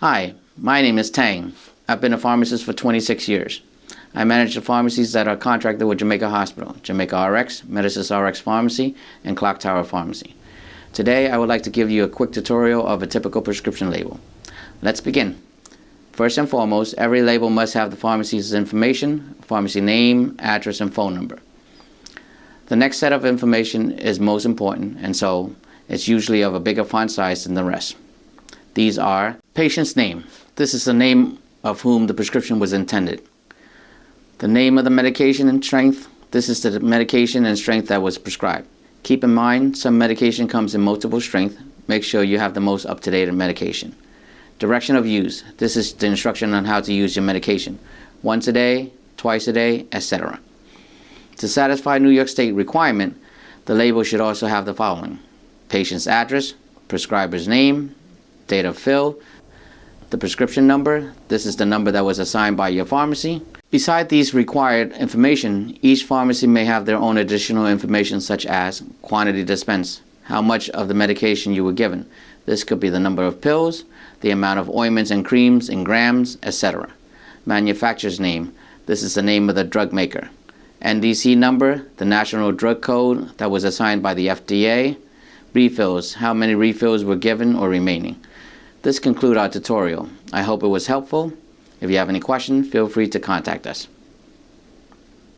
Hi, my name is Tang. I've been a pharmacist for 26 years. I manage the pharmacies that are contracted with Jamaica Hospital, Jamaica RX, Medicis RX Pharmacy, and Clock Tower Pharmacy. Today, I would like to give you a quick tutorial of a typical prescription label. Let's begin. First and foremost, every label must have the pharmacy's information, pharmacy name, address, and phone number. The next set of information is most important, and so it's usually of a bigger font size than the rest. These are patient's name. This is the name of whom the prescription was intended. The name of the medication and strength. This is the medication and strength that was prescribed. Keep in mind, some medication comes in multiple strength. Make sure you have the most up-to-date medication. Direction of use. This is the instruction on how to use your medication. Once a day, twice a day, etc. To satisfy New York State requirement, the label should also have the following: patient's address, prescriber's name, date of fill, the prescription number. This is the number that was assigned by your pharmacy. Beside these required information, each pharmacy may have their own additional information such as quantity dispensed, how much of the medication you were given. This could be the number of pills, the amount of ointments and creams in grams, etc. Manufacturer's name. This is the name of the drug maker. NDC number, the National Drug Code that was assigned by the FDA. Refills, how many refills were given or remaining. This concludes our tutorial. I hope it was helpful. If you have any questions, feel free to contact us.